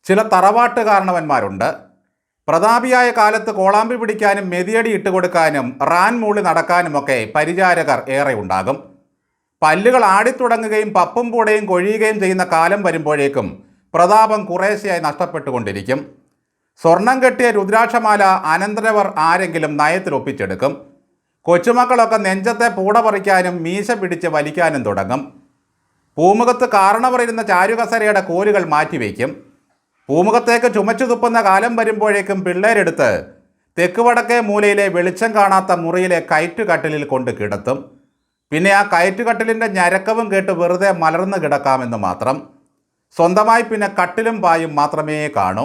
ചില തറവാട്ട് കാരണവന്മാരുണ്ട്. പ്രതാപിയായ കാലത്ത് കോളാമ്പി പിടിക്കാനും മെതിയടി ഇട്ടുകൊടുക്കാനും റാൻ മൂളി നടക്കാനുമൊക്കെ പരിചാരകർ ഏറെ ഉണ്ടാകും. പല്ലുകൾ ആടിത്തുടങ്ങുകയും പപ്പും പൂടയും കൊഴിയുകയും ചെയ്യുന്ന കാലം വരുമ്പോഴേക്കും പ്രതാപം കുറേശ്ശെയായി നഷ്ടപ്പെട്ടുകൊണ്ടിരിക്കും. സ്വർണം കെട്ടിയ രുദ്രാക്ഷമാല അനന്തരവർ ആരെങ്കിലും നയത്തിൽ ഒപ്പിച്ചെടുക്കും. കൊച്ചുമക്കളൊക്കെ നെഞ്ചത്തെ പൂട പറിക്കാനും മീശ പിടിച്ച് വലിക്കാനും തുടങ്ങും. പൂമുഖത്ത് കാരണവർ ഇരുന്ന ചാരുകസരയുടെ കോലുകൾ മാറ്റിവെക്കും. പൂമുഖത്തേക്ക് ചുമച്ചു തുപ്പുന്ന കാലം വരുമ്പോഴേക്കും പിള്ളേരെടുത്ത് തെക്ക് വടക്കേ മൂലയിലെ വെളിച്ചം കാണാത്ത മുറിയിലെ കയറ്റുകട്ടിലിൽ കൊണ്ട് കിടത്തും. പിന്നെ ആ കയറ്റുകട്ടിലിൻ്റെ ഞരക്കവും കേട്ട് വെറുതെ മലർന്നു കിടക്കാമെന്ന് മാത്രം. സ്വന്തമായി പിന്നെ കട്ടിലും പായും മാത്രമേ കാണൂ.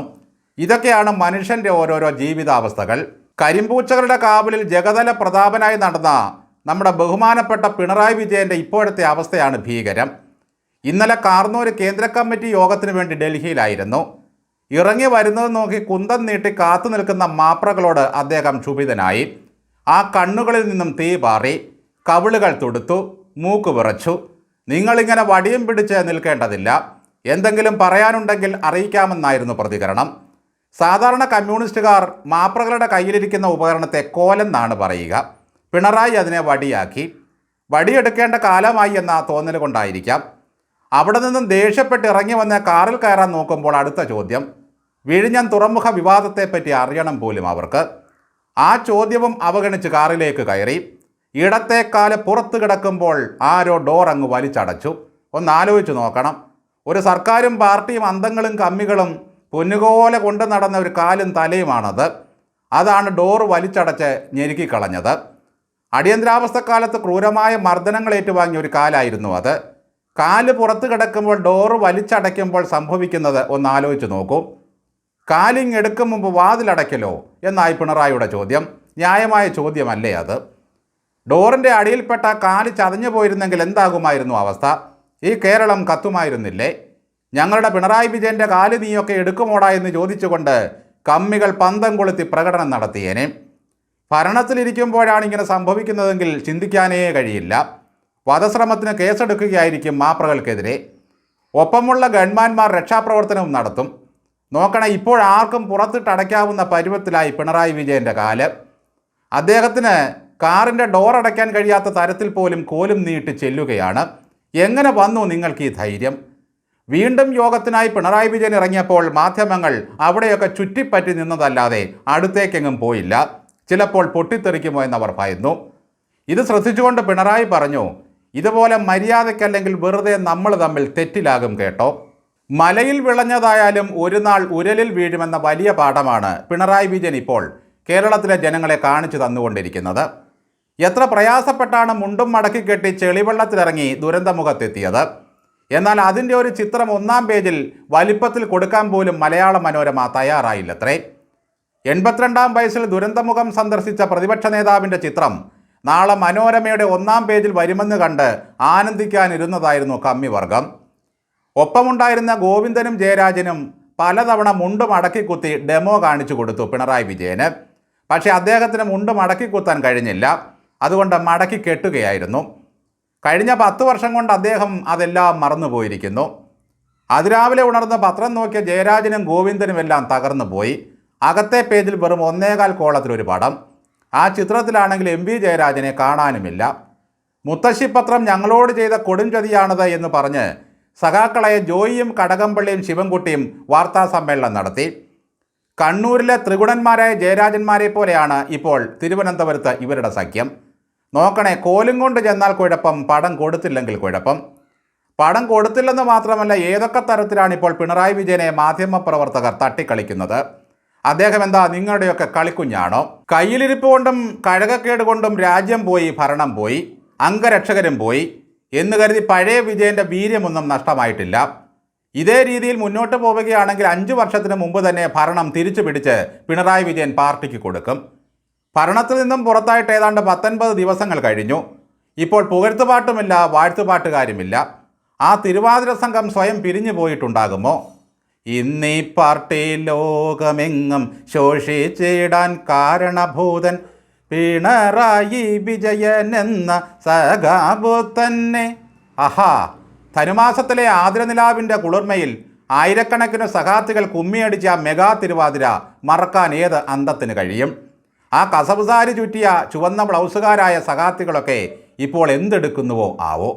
ഇതൊക്കെയാണ് മനുഷ്യൻ്റെ ഓരോരോ ജീവിതാവസ്ഥകൾ. കരിമ്പൂച്ചകളുടെ കാവലിൽ ജഗതല പ്രതാപനായി നടന്ന നമ്മുടെ ബഹുമാനപ്പെട്ട പിണറായി വിജയൻ്റെ ഇപ്പോഴത്തെ അവസ്ഥയാണ് ഭീകരം. ഇന്നലെ കാർന്നൂർ കേന്ദ്ര കമ്മിറ്റി യോഗത്തിന് വേണ്ടി ഡൽഹിയിലായിരുന്നു. ഇറങ്ങി വരുന്നത് നോക്കി കുന്തം നീട്ടി കാത്തു നിൽക്കുന്ന മാപ്രകളോട് അദ്ദേഹം ക്ഷുഭിതനായി. ആ കണ്ണുകളിൽ നിന്നും തീ പാറി, കവിളുകൾ തുടുത്തു, മൂക്ക് വിറച്ചു. നിങ്ങളിങ്ങനെ വടിയും പിടിച്ച് നിൽക്കേണ്ടതില്ല, എന്തെങ്കിലും പറയാനുണ്ടെങ്കിൽ അറിയിക്കാമെന്നായിരുന്നു പ്രതികരണം. സാധാരണ കമ്മ്യൂണിസ്റ്റുകാർ മാപ്രകളുടെ കയ്യിലിരിക്കുന്ന ഉപകരണത്തെ കോലെന്നാണ് പറയുക. പിണറായി അതിനെ വടിയാക്കി. വടിയെടുക്കേണ്ട കാലമായി എന്ന തോന്നൽ കൊണ്ടായിരിക്കാം. അവിടെ നിന്നും ദേഷ്യപ്പെട്ട് ഇറങ്ങി വന്ന് കാറിൽ കയറാൻ നോക്കുമ്പോൾ അടുത്ത ചോദ്യം, വിഴിഞ്ഞം തുറമുഖ വിവാദത്തെപ്പറ്റി അറിയണം പോലും അവർക്ക്. ആ ചോദ്യവും അവഗണിച്ച് കാറിലേക്ക് കയറി. ഇടത്തേക്കാല് പുറത്ത് കിടക്കുമ്പോൾ ആരോ ഡോർ അങ്ങ് വലിച്ചടച്ചു. ഒന്ന് ആലോചിച്ച് നോക്കണം. ഒരു സർക്കാരും പാർട്ടിയും അന്തങ്ങളും കമ്മികളും പൊന്നുകോല കൊണ്ട് നടന്ന ഒരു കാലും തലയുമാണത്. അതാണ് ഡോർ വലിച്ചടച്ച് ഞെരുക്കിക്കളഞ്ഞത്. അടിയന്തരാവസ്ഥക്കാലത്ത് ക്രൂരമായ മർദ്ദനങ്ങൾ ഏറ്റുവാങ്ങിയ ഒരു കാലായിരുന്നു അത്. കാല് പുറത്ത് കിടക്കുമ്പോൾ ഡോറ് വലിച്ചടയ്ക്കുമ്പോൾ സംഭവിക്കുന്നത് ഒന്ന് ആലോചിച്ച് നോക്കൂ. കാലിങ് എടുക്കും മുമ്പ് വാതിലടയ്ക്കലോ എന്നായി പിണറായിയുടെ ചോദ്യം. ന്യായമായ ചോദ്യമല്ലേ അത്? ഡോറിൻ്റെ അടിയിൽപ്പെട്ട കാല് ചതഞ്ഞു പോയിരുന്നെങ്കിൽ എന്താകുമായിരുന്നു അവസ്ഥ? ഈ കേരളം കത്തുമായിരുന്നില്ലേ? ഞങ്ങളുടെ പിണറായി വിജയൻ്റെ കാല് നീയൊക്കെ എടുക്കുമോടാ എന്ന് ചോദിച്ചുകൊണ്ട് കമ്മികൾ പന്തം കൊളുത്തി പ്രകടനം നടത്തിയേനെ. ഭരണത്തിലിരിക്കുമ്പോഴാണ് ഇങ്ങനെ സംഭവിക്കുന്നതെങ്കിൽ ചിന്തിക്കാനേ കഴിയില്ല. വധശ്രമത്തിന് കേസെടുക്കുകയായിരിക്കും മാപ്രകൾക്കെതിരെ. ഒപ്പമുള്ള ഗൺമാന്മാർ രക്ഷാപ്രവർത്തനവും നടത്തും. നോക്കണേ, ഇപ്പോഴാർക്കും പുറത്തിട്ടടയ്ക്കാവുന്ന പരുവത്തിലായി പിണറായി വിജയൻ്റെ കാല്. അദ്ദേഹത്തിന് കാറിൻ്റെ ഡോർ അടയ്ക്കാൻ കഴിയാത്ത തരത്തിൽ പോലും കോലും നീട്ടി ചെല്ലുകയാണ്. എങ്ങനെ വന്നു നിങ്ങൾക്ക് ഈ ധൈര്യം? വീണ്ടും യോഗത്തിനായി പിണറായി വിജയൻ ഇറങ്ങിയപ്പോൾ മാധ്യമങ്ങൾ അവിടെയൊക്കെ ചുറ്റിപ്പറ്റി നിന്നതല്ലാതെ അടുത്തേക്കെങ്ങും പോയില്ല. ചിലപ്പോൾ പൊട്ടിത്തെറിക്കുമോ എന്നവർ ഭയന്നു. ഇത് ശ്രദ്ധിച്ചുകൊണ്ട് പിണറായി പറഞ്ഞു, ഇതുപോലെ മര്യാദയ്ക്കല്ലെങ്കിൽ വെറുതെ നമ്മൾ തമ്മിൽ തെറ്റിലാകും കേട്ടോ. മലയിൽ വിളഞ്ഞതായാലും ഒരു നാൾ ഉരലിൽ വീഴുമെന്ന വലിയ പാഠമാണ് പിണറായി വിജയൻ ഇപ്പോൾ കേരളത്തിലെ ജനങ്ങളെ കാണിച്ചു തന്നുകൊണ്ടിരിക്കുന്നത്. എത്ര പ്രയാസപ്പെട്ടാണ് മുണ്ടും മടക്കി കെട്ടി ചെളിവെള്ളത്തിലിറങ്ങി ദുരന്തമുഖത്തെത്തിയത്. എന്നാൽ അതിൻ്റെ ഒരു ചിത്രം 1-ാം പേജിൽ വലിപ്പത്തിൽ കൊടുക്കാൻ പോലും മലയാള മനോരമ തയ്യാറായില്ലത്രേ. 82-ാം വയസ്സിൽ ദുരന്തമുഖം സന്ദർശിച്ച പ്രതിപക്ഷ നേതാവിൻ്റെ ചിത്രം നാളെ മനോരമയുടെ 1-ാം പേജിൽ വരുമെന്ന് കണ്ട് ആനന്ദിക്കാനിരുന്നതായിരുന്നു കമ്മിവർഗം. ഒപ്പമുണ്ടായിരുന്ന ഗോവിന്ദനും ജയരാജനും പലതവണ മുണ്ട് മടക്കിക്കുത്തി ഡെമോ കാണിച്ചു കൊടുത്തു പിണറായി വിജയന്. പക്ഷേ അദ്ദേഹത്തിന് മുണ്ട് മടക്കിക്കുത്താൻ കഴിഞ്ഞില്ല. അതുകൊണ്ട് മടക്കി കെട്ടുകയായിരുന്നു. കഴിഞ്ഞ 10 വർഷം കൊണ്ട് അദ്ദേഹം അതെല്ലാം മറന്നുപോയിരിക്കുന്നു. അതിരാവിലെ ഉണർന്ന് പത്രം നോക്കിയ ജയരാജനും ഗോവിന്ദനുമെല്ലാം തകർന്നു പോയി. അകത്തെ പേജിൽ വെറും 1.25 കോളത്തിലൊരു പടം. ആ ചിത്രത്തിലാണെങ്കിൽ MV ജയരാജനെ കാണാനുമില്ല. മുത്തശ്ശിപത്രം ഞങ്ങളോട് ചെയ്ത കൊടുംചതിയാണത് എന്ന് പറഞ്ഞ് സഖാക്കളായ ജോയിയും കടകംപള്ളിയും ശിവൻകുട്ടിയും വാർത്താ സമ്മേളനം നടത്തി. കണ്ണൂരിലെ ത്രിഗുണന്മാരായ ജയരാജന്മാരെ പോലെയാണ് ഇപ്പോൾ തിരുവനന്തപുരത്ത് ഇവരുടെ സഖ്യം. നോക്കണേ, കോലും കൊണ്ട് ചെന്നാൽ കുഴപ്പം, പടം കൊടുത്തില്ലെങ്കിൽ കുഴപ്പം. പടം കൊടുത്തില്ലെന്ന് മാത്രമല്ല, ഏതൊക്കെ തരത്തിലാണ് ഇപ്പോൾ പിണറായി വിജയനെ മാധ്യമപ്രവർത്തകർ തട്ടിക്കളിക്കുന്നത്. അദ്ദേഹം എന്താ നിങ്ങളുടെയൊക്കെ കളിക്കുഞ്ഞാണോ? കയ്യിലിരിപ്പ് കൊണ്ടും കഴകക്കേട് കൊണ്ടും രാജ്യം പോയി, ഭരണം പോയി, അംഗരക്ഷകരും പോയി എന്ന് കരുതി പഴയ വിജയൻ്റെ വീര്യമൊന്നും നഷ്ടമായിട്ടില്ല. ഇതേ രീതിയിൽ മുന്നോട്ട് പോവുകയാണെങ്കിൽ 5 വർഷത്തിന് മുമ്പ് തന്നെ ഭരണം തിരിച്ചു പിടിച്ച് പിണറായി വിജയൻ പാർട്ടിക്ക് കൊടുക്കും. ഭരണത്തിൽ നിന്നും പുറത്തായിട്ട് ഏതാണ്ട് 19 ദിവസങ്ങൾ കഴിഞ്ഞു. ഇപ്പോൾ പുകഴ്ത്തുപാട്ടുമില്ല, വാഴ്ത്തുപാട്ടുകാരുമില്ല. ആ തിരുവാതിര സംഘം സ്വയം പിരിഞ്ഞു പോയിട്ടുണ്ടാകുമോ? ഇന്നീ പാർട്ടി ലോകമെങ്ങും ശോഷിച്ചിടാൻ കാരണഭൂതൻ പിണറായി വിജയൻ എന്ന സഖാബു തന്നെ. ആഹാ, ധനുമാസത്തിലെ ആതിരനിലാവിൻ്റെ കുളിർമയിൽ ആയിരക്കണക്കിന് സഖാത്തുകൾ കുമ്മിയടിച്ച മെഗാ തിരുവാതിര മറക്കാൻ ഏത് അന്തത്തിന് കഴിയും? ആ കസവുസാരി ചുറ്റിയ ചുവന്ന ബ്ലൗസുകാരായ സഖാത്തുകളൊക്കെ ഇപ്പോൾ എന്തെടുക്കുന്നുവോ ആവോ?